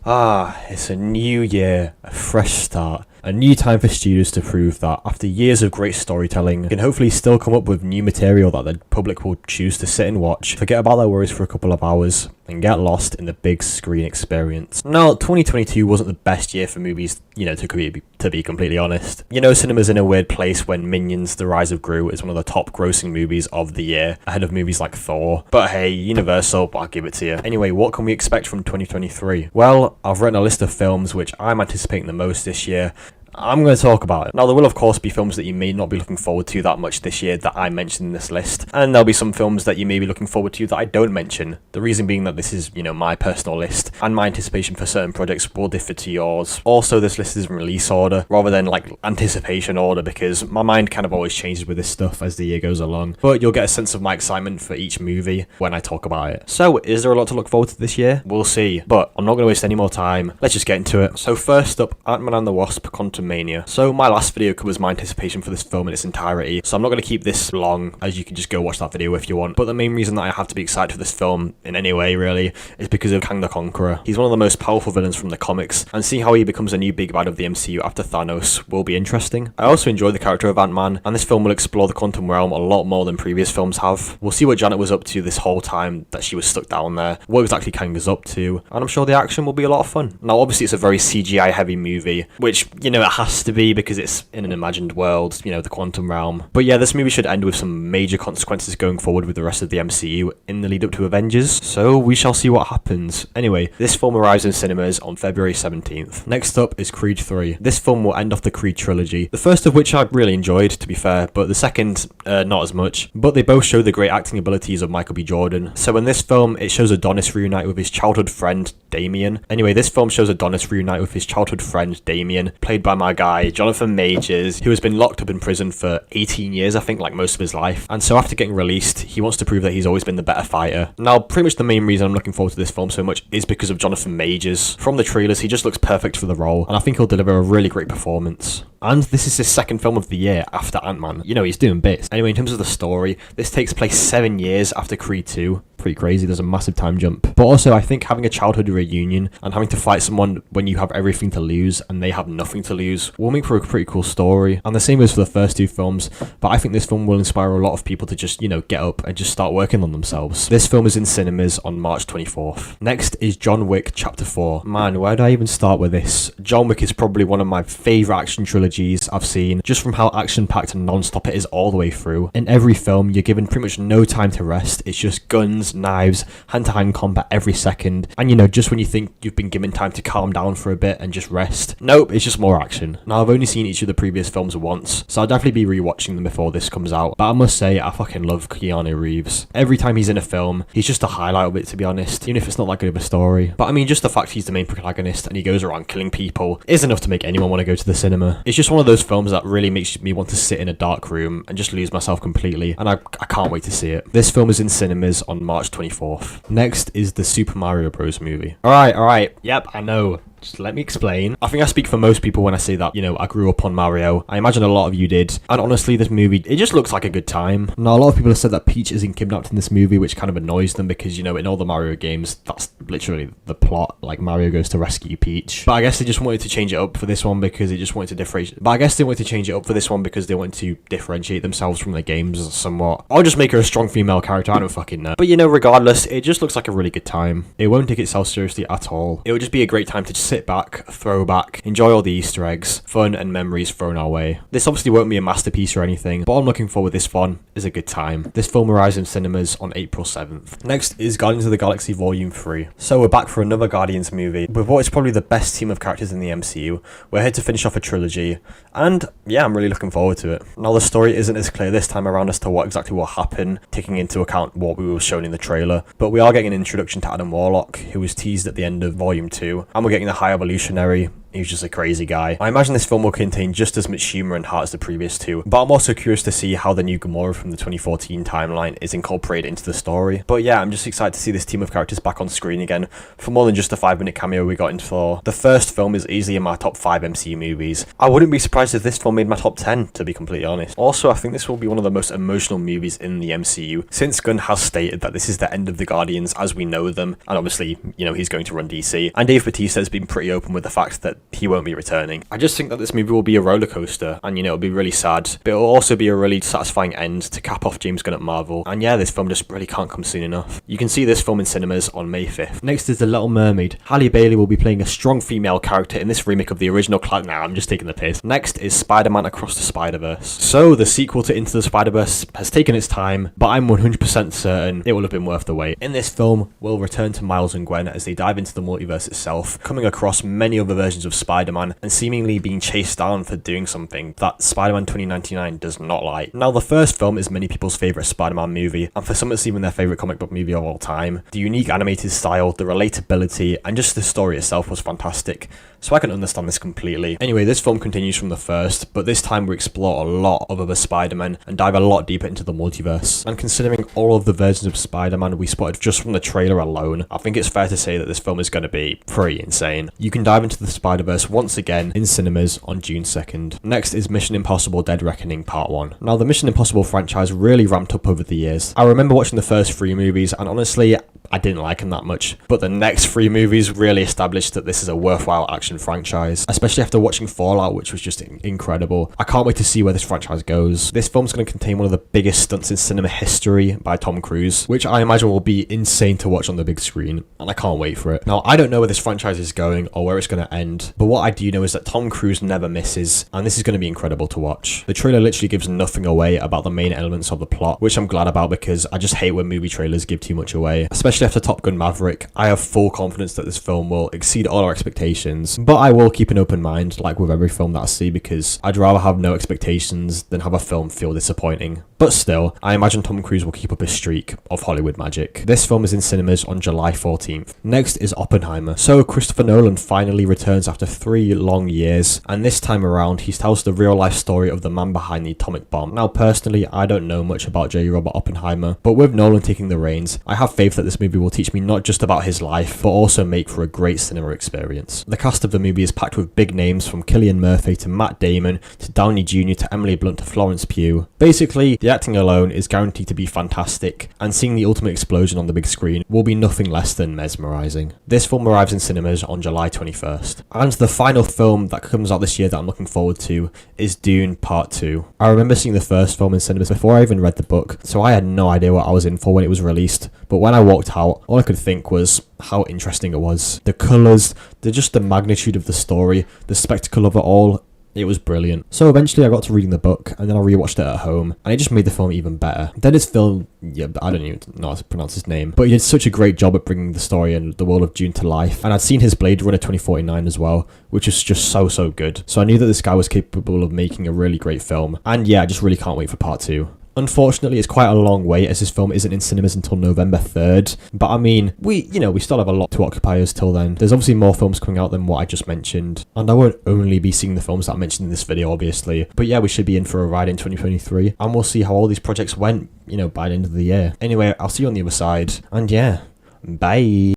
It's a new year, a fresh start, a new time for studios to prove that after years of great storytelling, can hopefully still come up with new material that the public will choose to sit and watch, forget about their worries for a couple of hours, and get lost in the big screen experience. Now, 2022 wasn't the best year for movies, to be completely honest. Cinema's in a weird place when Minions: The Rise of Gru is one of the top grossing movies of the year, ahead of movies like Thor. But hey, Universal, I'll give it to you. Anyway, what can we expect from 2023? Well, I've written a list of films which I'm anticipating the most this year. I'm going to talk about it. Now, there will of course be films that you may not be looking forward to that much this year that I mentioned in this list, and there'll be some films that you may be looking forward to that I don't mention. The reason being that this is, my personal list, and my anticipation for certain projects will differ to yours. Also, this list is in release order, rather than anticipation order, because my mind kind of always changes with this stuff as the year goes along, but you'll get a sense of my excitement for each movie when I talk about it. So, is there a lot to look forward to this year? We'll see, but I'm not going to waste any more time. Let's just get into it. So first up, Ant-Man and the Wasp: Quantumania. So my last video covers my anticipation for this film in its entirety, so I'm not going to keep this long, as you can just go watch that video if you want. But the main reason that I have to be excited for this film in any way, really, is because of Kang the Conqueror. He's one of the most powerful villains from the comics, and seeing how he becomes a new big bad of the MCU after Thanos will be interesting. I also enjoy the character of Ant-Man, and this film will explore the quantum realm a lot more than previous films have. We'll see what Janet was up to this whole time that she was stuck down there, what exactly Kang is up to, and I'm sure the action will be a lot of fun. Now, obviously it's a very CGI heavy movie, which, it has to be because it's in an imagined world, the quantum realm. But yeah, this movie should end with some major consequences going forward with the rest of the MCU in the lead up to Avengers, so we shall see what happens. Anyway, this film arrives in cinemas on February 17th. Next up is Creed 3. This film will end off the Creed trilogy, the first of which I really enjoyed, to be fair, but the second, not as much. But they both show the great acting abilities of Michael B. Jordan. So in this film, it shows Adonis reunite with his childhood friend, Damien. Anyway, this film shows Adonis reunite with his childhood friend, Damien, played by my guy, Jonathan Majors, who has been locked up in prison for 18 years, I think, like most of his life. And so after getting released, he wants to prove that he's always been the better fighter. Now, pretty much the main reason I'm looking forward to this film so much is because of Jonathan Majors. From the trailers, he just looks perfect for the role, and I think he'll deliver a really great performance. And this is his second film of the year after Ant-Man. He's doing bits. Anyway, in terms of the story, this takes place 7 years after Creed 2. Pretty crazy, there's a massive time jump. But also, I think having a childhood reunion and having to fight someone when you have everything to lose and they have nothing to lose will make for a pretty cool story. And the same goes for the first two films, but I think this film will inspire a lot of people to just, get up and just start working on themselves. This film is in cinemas on March 24th. Next is John Wick Chapter 4. Man, where do I even start with this? John Wick is probably one of my favourite action trilogies I've seen, just from how action-packed and non-stop it is all the way through. In every film, you're given pretty much no time to rest. It's just guns, knives, hand-to-hand combat every second, and just when you think you've been given time to calm down for a bit and just rest, nope, it's just more action. Now, I've only seen each of the previous films once, so I'll definitely be rewatching them before this comes out, but I must say, I fucking love Keanu Reeves. Every time he's in a film, he's just a highlight of it, to be honest, even if it's not that good of a story. But I mean, just the fact he's the main protagonist and he goes around killing people is enough to make anyone want to go to the cinema. It's just one of those films that really makes me want to sit in a dark room and just lose myself completely, and I can't wait to see it. This film is in cinemas on March 24th. Next is the Super Mario Bros. Movie. Alright, yep, I know. Just let me explain. I think I speak for most people when I say that, I grew up on Mario. I imagine a lot of you did. And honestly, this movie, it just looks like a good time. Now, a lot of people have said that Peach isn't kidnapped in this movie, which kind of annoys them because, in all the Mario games, that's literally the plot. Like, Mario goes to rescue Peach. But I guess they just wanted to change it up for this one because they just wanted to differentiate. But I guess they wanted to change it up for this one because they wanted to differentiate themselves from the games somewhat. Or just make her a strong female character, I don't fucking know. But, regardless, it just looks like a really good time. It won't take itself seriously at all. It would just be a great time to just sit back, throw back, enjoy all the Easter eggs, fun and memories thrown our way. This obviously won't be a masterpiece or anything, but I'm looking forward. This one is a good time. This film arrives in cinemas on April 7th. Next is Guardians of the Galaxy Volume 3. So we're back for another Guardians movie, with what is probably the best team of characters in the MCU. We're here to finish off a trilogy, and yeah, I'm really looking forward to it. Now, the story isn't as clear this time around as to what exactly will happen, taking into account what we were shown in the trailer, but we are getting an introduction to Adam Warlock, who was teased at the end of Volume 2, and we're getting the High Evolutionary, He was just a crazy guy. I imagine this film will contain just as much humor and heart as the previous two, but I'm also curious to see how the new Gamora from the 2014 timeline is incorporated into the story. But yeah, I'm just excited to see this team of characters back on screen again for more than just a 5-minute cameo we got in Thor. The first film is easily in my top 5 MCU movies. I wouldn't be surprised if this film made my top 10, to be completely honest. Also, I think this will be one of the most emotional movies in the MCU, since Gunn has stated that this is the end of the Guardians as we know them, and obviously, you know, he's going to run DC, and Dave Bautista has been pretty open with the fact that he won't be returning. I just think that this movie will be a roller coaster, and you know, it'll be really sad, but it'll also be a really satisfying end to cap off James Gunn at Marvel, and yeah, this film just really can't come soon enough. You can see this film in cinemas on May 5th. Next is The Little Mermaid. Halle Bailey will be playing a strong female character in this remake of the original I'm just taking the piss. Next is Spider-Man Across the Spider-Verse. So, the sequel to Into the Spider-Verse has taken its time, but I'm 100% certain it will have been worth the wait. In this film, we'll return to Miles and Gwen as they dive into the multiverse itself, coming across many other versions of Spider-Man and seemingly being chased down for doing something that Spider-Man 2099 does not like. Now, the first film is many people's favourite Spider-Man movie, and for some it's even their favourite comic book movie of all time. The unique animated style, the relatability, and just the story itself was fantastic, so I can understand this completely. Anyway, this film continues from the first, but this time we explore a lot of other Spider-Man and dive a lot deeper into the multiverse. And considering all of the versions of Spider-Man we spotted just from the trailer alone, I think it's fair to say that this film is going to be pretty insane. You can dive into the Spider-Verse once again in cinemas on June 2nd. Next is Mission Impossible Dead Reckoning Part 1. Now, the Mission Impossible franchise really ramped up over the years. I remember watching the first 3 movies, and honestly, I didn't like them that much, but the next 3 movies really established that this is a worthwhile action franchise, especially after watching Fallout, which was just incredible. I can't wait to see where this franchise goes. This film's going to contain one of the biggest stunts in cinema history by Tom Cruise, which I imagine will be insane to watch on the big screen, and I can't wait for it. Now, I don't know where this franchise is going or where it's going to end, but what I do know is that Tom Cruise never misses, and this is going to be incredible to watch. The trailer literally gives nothing away about the main elements of the plot, which I'm glad about because I just hate when movie trailers give too much away, especially after Top Gun Maverick. I have full confidence that this film will exceed all our expectations, but I will keep an open mind, like with every film that I see, because I'd rather have no expectations than have a film feel disappointing. But still, I imagine Tom Cruise will keep up his streak of Hollywood magic. This film is in cinemas on July 14th. Next is Oppenheimer. So Christopher Nolan finally returns after 3 long years, and this time around he tells the real life story of the man behind the atomic bomb. Now personally, I don't know much about J. Robert Oppenheimer, but with Nolan taking the reins, I have faith that this movie will teach me not just about his life, but also make for a great cinema experience. The cast of the movie is packed with big names from Cillian Murphy to Matt Damon to Downey Jr. to Emily Blunt to Florence Pugh. Basically, the acting alone is guaranteed to be fantastic, and seeing the ultimate explosion on the big screen will be nothing less than mesmerising. This film arrives in cinemas on July 21st. And the final film that comes out this year that I'm looking forward to is Dune Part 2. I remember seeing the first film in cinemas before I even read the book, so I had no idea what I was in for when it was released, but when I walked out, all I could think was how interesting it was. The colours, the magnitude of the story, the spectacle of it all. It was brilliant. So eventually I got to reading the book, and then I rewatched it at home, and it just made the film even better. Dennis Phil, I don't even know how to pronounce his name, but he did such a great job at bringing the story and the world of Dune to life. And I'd seen his Blade Runner 2049 as well, which is just so good. So I knew that this guy was capable of making a really great film. And yeah, I just really can't wait for part 2. Unfortunately, it's quite a long wait as this film isn't in cinemas until November 3rd. But I mean, we still have a lot to occupy us till then. There's obviously more films coming out than what I just mentioned. And I won't only be seeing the films that I mentioned in this video, obviously. But yeah, we should be in for a ride in 2023. And we'll see how all these projects went, by the end of the year. Anyway, I'll see you on the other side. And yeah, bye.